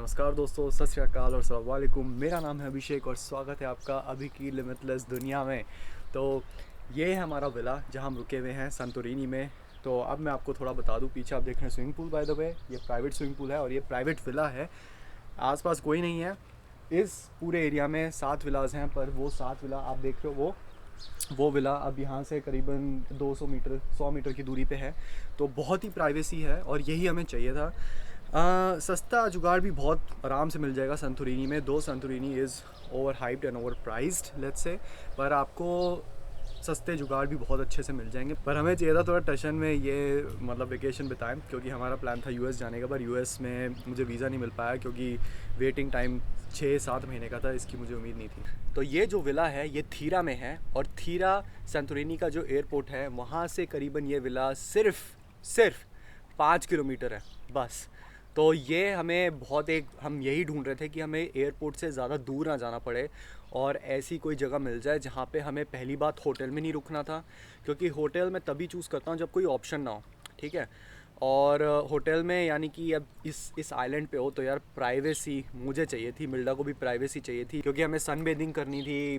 नमस्कार दोस्तों, सत श्री अकाल और अस्सलाम वालेकुम। मेरा नाम है अभिषेक और स्वागत है आपका अभी की लिमिटलेस दुनिया में। तो ये है हमारा विला जहाँ हम रुके हुए हैं संतोरिनी में। तो अब मैं आपको थोड़ा बता दूँ, पीछे आप देख रहे हैं swimming pool, by the way ये प्राइवेट स्विमिंग पूल है और ये प्राइवेट विला है। आसपास कोई नहीं है। इस पूरे एरिया में 7 विलाज हैं, पर वो 7 विला आप देख रहे हो वो विला अब यहाँ से करीबन 200 मीटर 100 मीटर की दूरी पे है। तो बहुत ही प्राइवेसी है और यही हमें चाहिए था। सस्ता जुगाड़ भी बहुत आराम से मिल जाएगा संतोरिनी में। दो Santorini is overhyped and overpriced let's say, पर आपको सस्ते जुगाड़ भी बहुत अच्छे से मिल जाएंगे। पर हमें चाहिए था थोड़ा टशन में ये मतलब वेकेशन बिताएं, क्योंकि हमारा प्लान था यूएस जाने का, पर यूएस में मुझे वीज़ा नहीं मिल पाया क्योंकि वेटिंग टाइम 6-7 महीने का था। इसकी मुझे उम्मीद नहीं थी। तो ये जो विला है ये थीरा में है और थीरा संतोरिनी का जो एयरपोर्ट है वहाँ से करीबन ये विला सिर्फ 5 किलोमीटर है बस। तो ये हमें हम यही ढूंढ रहे थे कि हमें एयरपोर्ट से ज़्यादा दूर ना जाना पड़े और ऐसी कोई जगह मिल जाए जहाँ पे हमें पहली बात होटल में नहीं रुकना था, क्योंकि होटल मैं तभी चूज़ करता हूँ जब कोई ऑप्शन ना हो, ठीक है। और होटल में यानी कि अब इस आइलैंड पे हो तो यार प्राइवेसी मुझे चाहिए थी, मिल्डा को भी प्राइवेसी चाहिए थी, क्योंकि हमें सन बेदिंग करनी थी।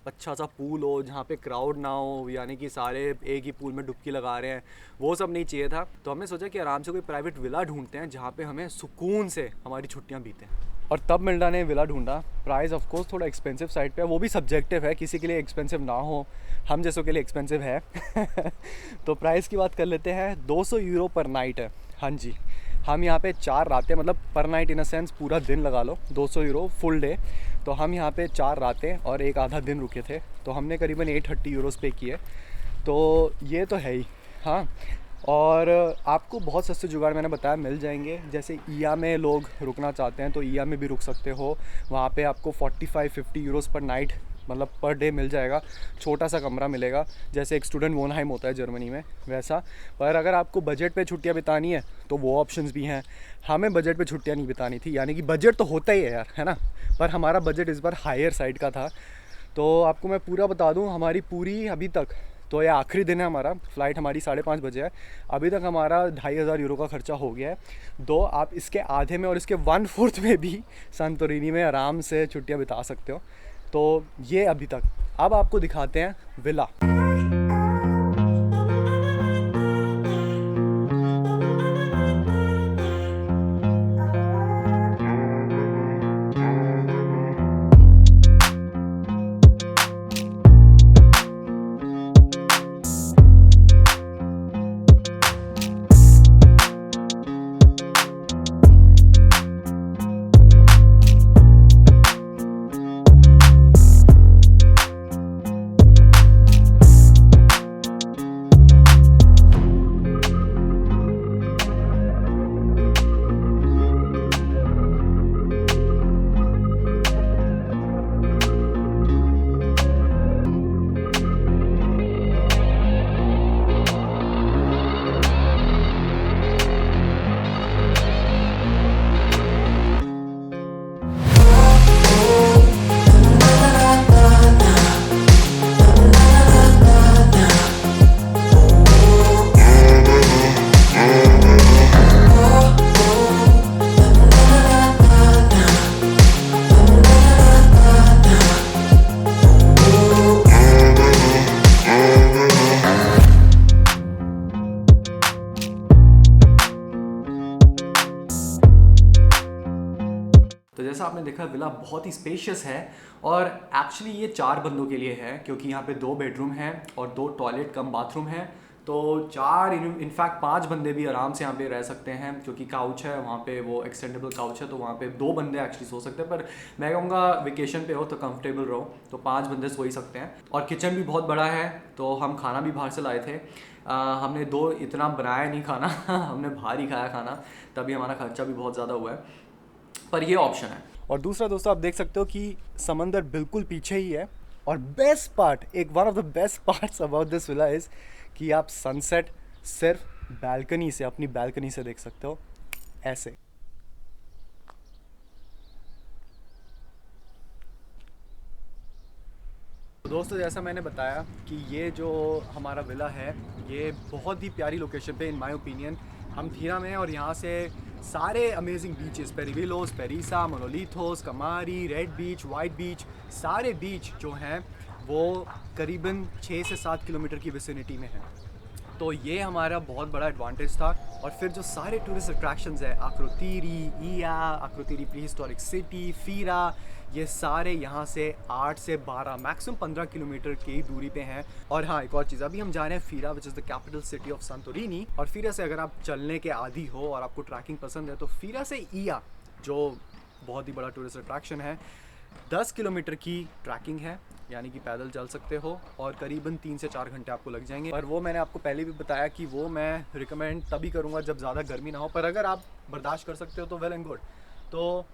अच्छा सा पूल हो जहाँ पे क्राउड ना हो, यानी कि सारे एक ही पूल में डुबकी लगा रहे हैं, वो सब नहीं चाहिए था। तो हमने सोचा कि आराम से कोई प्राइवेट विला ढूंढते हैं जहाँ पे हमें सुकून से हमारी छुट्टियाँ बीतें। और तब मिल्डा ने विला ढूंढा। प्राइस ऑफ कोर्स थोड़ा एक्सपेंसिव साइड पे है, वो भी सब्जेक्टिव है, किसी के लिए एक्सपेंसिव ना हो, हम जैसों के लिए एक्सपेंसिव है। तो प्राइस की बात कर लेते हैं। 200 यूरो पर नाइट है। हाँ जी, हम यहाँ पे 4 रातें, मतलब पर नाइट इन अ सेंस पूरा दिन लगा लो, 200 यूरो फुल डे। तो हम यहाँ पे 4 रातें और एक आधा दिन रुके थे, तो हमने करीबन 830 यूरोस पे किए। तो ये तो है ही। हाँ, और आपको बहुत सस्ते जुगाड़ मैंने बताया मिल जाएंगे। जैसे ईया में लोग रुकना चाहते हैं तो ईया में भी रुक सकते हो। वहाँ पे आपको 45-50 यूरोस पर नाइट, मतलब पर डे मिल जाएगा। छोटा सा कमरा मिलेगा, जैसे एक स्टूडेंट वोनहाइम होता है जर्मनी में वैसा। पर अगर आपको बजट पे छुट्टियाँ बितानी है तो वो ऑप्शंस भी हैं। हमें बजट पे छुट्टियाँ नहीं बितानी थी, यानी कि बजट तो होता ही है यार, है ना, पर हमारा बजट इस बार हायर साइड का था। तो आपको मैं पूरा बता दूँ, हमारी पूरी अभी तक, तो ये आखिरी दिन है हमारा, फ़्लाइट हमारी 5:30 बजे है, अभी तक हमारा 2500 यूरो का खर्चा हो गया है। दो आप इसके आधे में और इसके 1/4 में भी संतोरिनी में आराम से छुट्टियां बिता सकते हो। तो ये अभी तक। अब आपको दिखाते हैं विला। तो जैसा आपने देखा विला बहुत ही स्पेशियस है और एक्चुअली ये 4 बंदों के लिए है, क्योंकि यहाँ पे 2 बेडरूम हैं और 2 टॉयलेट कम बाथरूम है। तो 4 इनफैक्ट 5 बंदे भी आराम से यहाँ पे रह सकते हैं, क्योंकि काउच है वहाँ पे, वो एक्सटेंडेबल काउच है, तो वहाँ पे 2 बंदे एक्चुअली सो सकते हैं। पर मैं कहूँगा वेकेशन पे हो तो कंफर्टेबल रहो, तो 5 बंदे सो ही सकते हैं। और किचन भी बहुत बड़ा है, तो हम खाना भी बाहर से लाए थे। हमने इतना बनाया नहीं खाना। हमने बाहर ही खाया खाना, तभी हमारा खर्चा भी बहुत ज़्यादा हुआ है, पर ये ऑप्शन है। और दूसरा दोस्तों, आप देख सकते हो कि समंदर बिल्कुल पीछे ही है। और बेस्ट पार्ट, एक one of the best parts about this villa is कि आप सनसेट सिर्फ बैल्कनी से, अपनी बैल्कनी से देख सकते हो, ऐसे। तो दोस्तों, जैसा मैंने बताया कि ये जो हमारा विला है ये बहुत ही प्यारी लोकेशन पे, इन माय ओपिनियन। हम थीरा में हैं और यहाँ से सारे अमेजिंग बीचेस, पेरिविलोस, पेरिसा, मोनोलिथोस, कमारी, रेड बीच, वाइट बीच, सारे बीच जो हैं वो करीबन 6 से 7 किलोमीटर की विसिनिटी में हैं। तो ये हमारा बहुत बड़ा एडवांटेज था। और फिर जो सारे टूरिस्ट अट्रैक्शंस हैं, आक्रोतीरी, ईया, आक्रोतीरी प्री हिस्टोरिक सिटी, फीरा, ये सारे यहाँ से 8 से 12 मैक्सिमम 15 किलोमीटर की दूरी पे हैं। और हाँ, एक और चीज़, अभी हम जा रहे हैं Fira which is the capital city of Santorini. और फीरा से अगर आप चलने के आदी हो और आपको ट्रैकिंग पसंद है तो फीरा से ईया, जो बहुत ही बड़ा टूरिस्ट अट्रैक्शन है, 10 किलोमीटर की ट्रैकिंग है, यानी कि पैदल चल सकते हो और करीबन 3 से 4 घंटे आपको लग जाएंगे। पर वो मैंने आपको पहले भी बताया कि वो मैं रिकमेंड तभी करूँगा जब ज़्यादा गर्मी ना हो, पर अगर आप बर्दाश्त कर सकते हो तो वेल एंड गुड। तो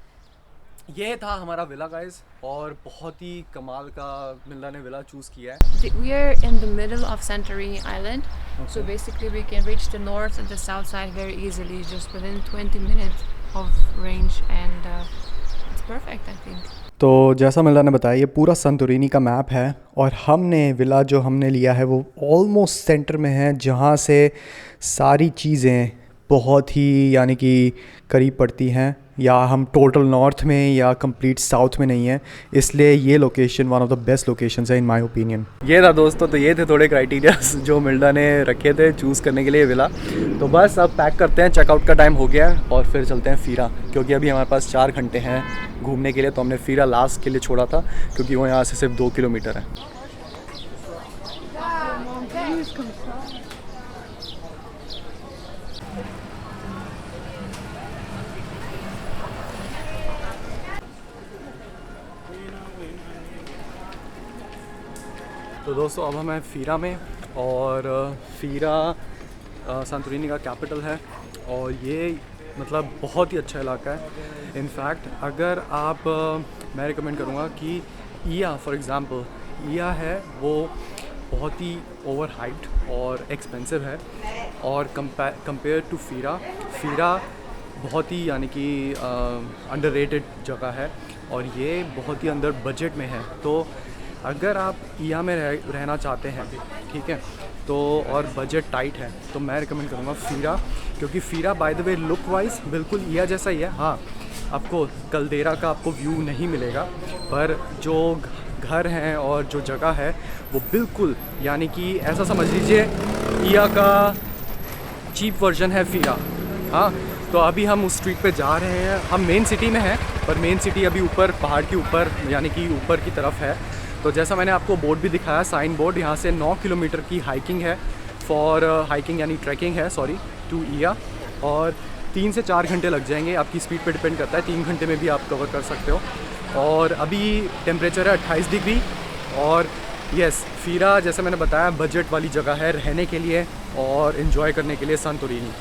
ये था हमारा विला गाइस, और बहुत ही कमाल का मिल्ला ने विला चूज़ किया है। We are in the middle of Santorini Island, so basically we can reach the north and the south side very easily, just within 20 minutes of range, and it's perfect, I think. तो जैसा मिल्ला ने बताया, ये पूरा संतोरिनी का map है और हमने विला जो हमने लिया है वो ऑलमोस्ट सेंटर में है, जहाँ से सारी चीज़ें बहुत ही यानी कि करीब पड़ती हैं, या हम टोटल नॉर्थ में या कंप्लीट साउथ में नहीं है, इसलिए ये location one of the best locations है इन माय ओपिनियन। ये था दोस्तों, तो ये थे थोड़े क्राइटेरियाज जो मिल्डा ने रखे थे चूज़ करने के लिए विला। तो बस अब पैक करते हैं, चेकआउट का टाइम हो गया है और फिर चलते हैं फीरा, क्योंकि अभी हमारे पास 4 घंटे हैं घूमने के लिए। तो हमने फीरा लास्ट के लिए छोड़ा था क्योंकि वो यहाँ से सिर्फ 2 किलोमीटर है। तो दोस्तों अब हम हैं फीरा में, और फीरा संतोरिनी का कैपिटल है और ये मतलब बहुत ही अच्छा इलाका है। इनफैक्ट अगर आप मैं रिकमेंड करूँगा कि ईया फॉर एग्ज़ाम्पल, ईया है वो बहुत ही ओवर हाइप्ड और एक्सपेंसिव है, और कंपेयर टू फीरा, फीरा बहुत ही यानी कि अंडररेटेड जगह है और ये बहुत ही अंदर बजट में है। तो अगर आप ईया में रहना चाहते हैं, ठीक है, तो और बजट टाइट है, तो मैं रिकमेंड करूँगा फीरा, क्योंकि FERA by the way look wise बिल्कुल ईया जैसा ही है। हाँ, आपको कल्देरा का आपको व्यू नहीं मिलेगा, पर जो घर हैं और जो जगह है वो बिल्कुल यानी कि ऐसा समझ लीजिए ईया का चीप वर्जन है फीरा। हाँ, तो अभी हम उस स्ट्रीट पे जा रहे हैं। हम मेन सिटी में हैं, पर मेन सिटी अभी ऊपर पहाड़ के ऊपर यानी कि ऊपर की तरफ है। तो जैसा मैंने आपको बोर्ड भी दिखाया, साइन बोर्ड, यहाँ से 9 किलोमीटर की हाइकिंग है, फॉर हाइकिंग यानी ट्रैकिंग है, सॉरी, टू ईया, और 3 से 4 घंटे लग जाएंगे, आपकी स्पीड पे डिपेंड करता है। 3 घंटे में भी आप कवर कर सकते हो। और अभी टेम्परेचर है 28 डिग्री। और यस, फीरा जैसे मैंने बताया बजट वाली जगह है रहने के लिए और इन्जॉय करने के लिए संतोरिनी।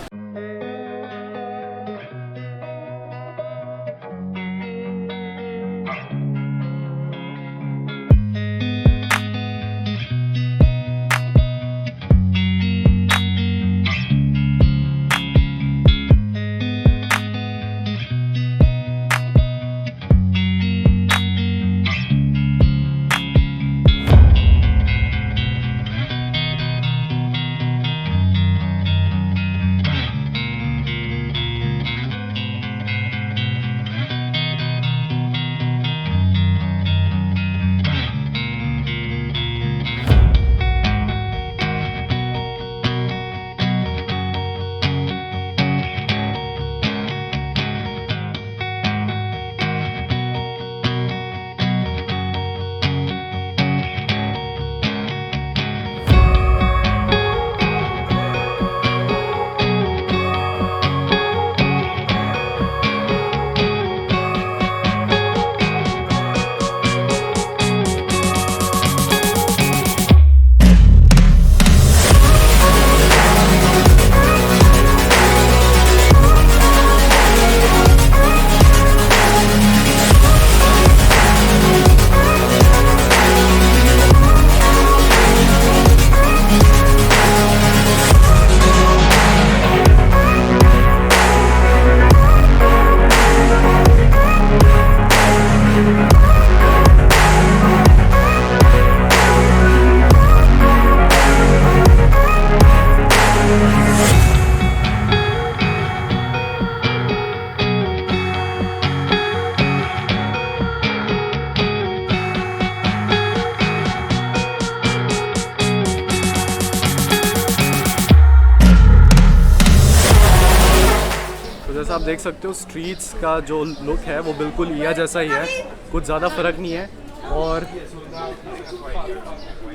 आप देख सकते हो स्ट्रीट्स का जो लुक है वो बिल्कुल ईया जैसा ही है, कुछ ज़्यादा फ़र्क नहीं है। और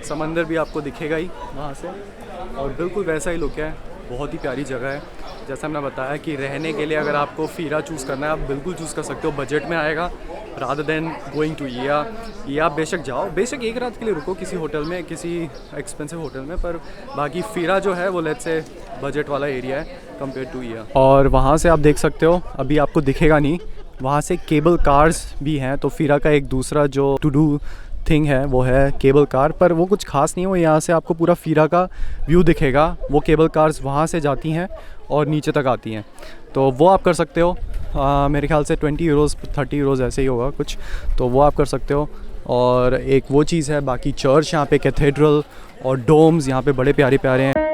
समंदर भी आपको दिखेगा ही वहाँ से, और बिल्कुल वैसा ही लुक है। बहुत ही प्यारी जगह है। जैसा हमने बताया कि रहने के लिए अगर आपको फीरा चूज़ करना है आप बिल्कुल चूज़ कर सकते हो, बजट में आएगा रादर देन गोइंग टू ईया। आप बेशक जाओ, बेशक एक रात के लिए रुको किसी होटल में, किसी एक्सपेंसिव होटल में, पर बाकी फीरा जो है वो लेट्स से बजट वाला एरिया है कंपेयर टू ईया। और वहाँ से आप देख सकते हो, अभी आपको दिखेगा नहीं, वहाँ से केबल कार्स भी हैं। तो फीरा का एक दूसरा जो टू डू थिंग है वो है केबल कार, पर वो कुछ खास नहीं है। वो यहाँ से आपको पूरा फीरा का व्यू दिखेगा। वो केबल कार्स वहाँ से जाती हैं और नीचे तक आती हैं, तो वो आप कर सकते हो। मेरे ख्याल से 20 यूरोज़ 30 यूरोज़ ऐसे ही होगा कुछ, तो वो आप कर सकते हो। और एक वो चीज़ है, बाकी चर्च यहाँ पे, कैथेड्रल और डोम्स यहाँ पे बड़े प्यारे प्यारे हैं।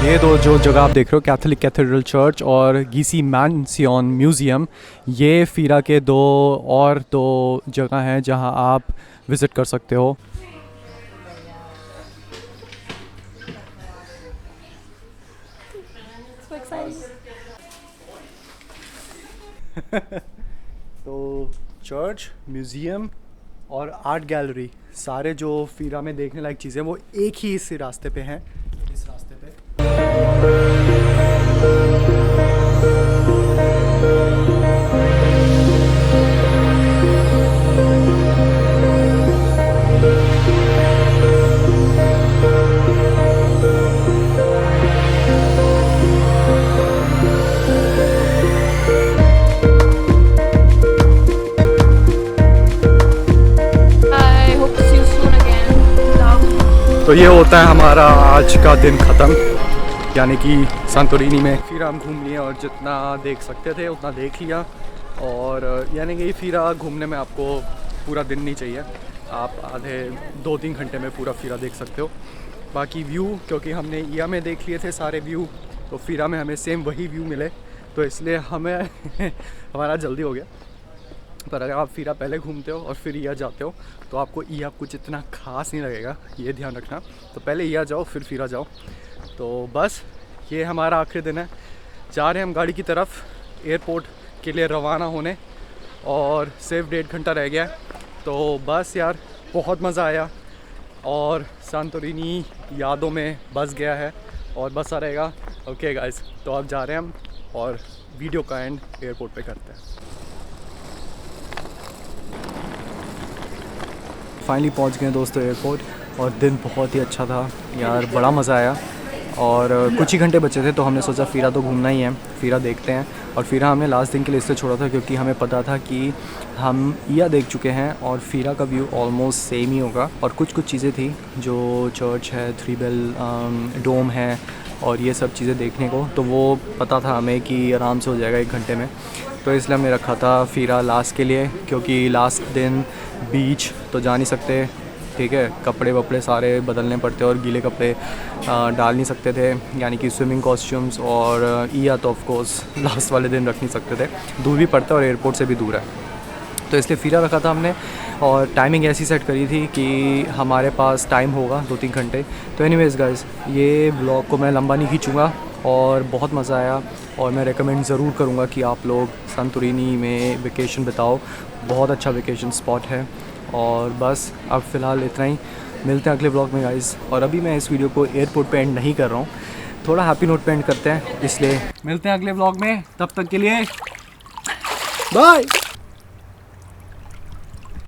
ये दो जो जगह आप देख रहे हो, कैथोलिक कैथेड्रल चर्च और गीसी मैंसियन म्यूज़ियम, ये फीरा के दो जगह हैं जहां आप विज़िट कर सकते हो। तो चर्च, म्यूज़ियम और आर्ट गैलरी, सारे जो फीरा में देखने लायक चीज़ें वो एक ही इस रास्ते पे हैं, इस रास्ते पे। तो ये होता है हमारा आज का दिन ख़त्म, यानी कि सांतोरिनी में फिर हम घूम लिए और जितना देख सकते थे उतना देख लिया। और यानी कि फीरा घूमने में आपको पूरा दिन नहीं चाहिए, आप आधे 2-3 घंटे में पूरा फीरा देख सकते हो। बाकी व्यू, क्योंकि हमने ईया में देख लिए थे सारे व्यू, तो फीरा में हमें सेम वही व्यू मिले, तो इसलिए हमें हमारा जल्दी हो गया। पर अगर आप फीरा पहले घूमते हो और फिर ईया जाते हो तो आपको ईया कुछ इतना खास नहीं लगेगा, ये ध्यान रखना। तो पहले ईया जाओ फिर फीरा जाओ। तो बस ये हमारा आखिरी दिन है, जा रहे हैं हम गाड़ी की तरफ एयरपोर्ट के लिए रवाना होने, और सिर्फ 1.5 घंटा रह गया है। तो बस यार बहुत मज़ा आया और सांतोरिनी यादों में बस गया है और बसा रहेगा। ओके गाइस, तो अब जा रहे हैं हम और वीडियो का एंड एयरपोर्ट पे करते हैं। फाइनली पहुंच गए दोस्तों एयरपोर्ट, और दिन बहुत ही अच्छा था यार, बड़ा मज़ा आया। और कुछ ही घंटे बचे थे तो हमने सोचा फ़ीरा तो घूमना ही है, फ़ीरा देखते हैं। और फ़ीरा हमने लास्ट दिन के लिए इसलिए छोड़ा था क्योंकि हमें पता था कि हम ईया देख चुके हैं और फ़ीरा का व्यू ऑलमोस्ट सेम ही होगा। और कुछ चीज़ें थी जो चर्च है, 3 बेल डोम है और ये सब चीज़ें देखने को, तो वो पता था हमें कि आराम से हो जाएगा 1 घंटे में। तो इसलिए हमने रखा था फ़ीरा लास्ट के लिए, क्योंकि लास्ट दिन बीच तो जा नहीं सकते, ठीक है, कपड़े वपड़े सारे बदलने पड़ते और गीले कपड़े डाल नहीं सकते थे, यानी कि स्विमिंग कॉस्ट्यूम्स। और ईया तो ऑफ कोर्स लास्ट वाले दिन रख नहीं सकते थे, दूर भी पड़ता है और एयरपोर्ट से भी दूर है, तो इसलिए फ़ीरा रखा था हमने। और टाइमिंग ऐसी सेट करी थी कि हमारे पास टाइम होगा 2-3 घंटे। तो एनीवेज़ गाइस, ये ब्लॉग को मैं लंबा नहीं खींचूँगा और बहुत मज़ा आया और मैं रेकमेंड ज़रूर करूँगा कि आप लोग संतोरिनी में वेकेशन बिताओ, बहुत अच्छा वेकेशन स्पॉट है। और बस अब फ़िलहाल इतना ही, मिलते हैं अगले ब्लॉग में गाइस। और अभी मैं इस वीडियो को एयरपोर्ट पे एंड नहीं कर रहा हूँ, थोड़ा हैप्पी नोट पे एंड करते हैं, इसलिए मिलते हैं अगले ब्लॉग में। तब तक के लिए बाय।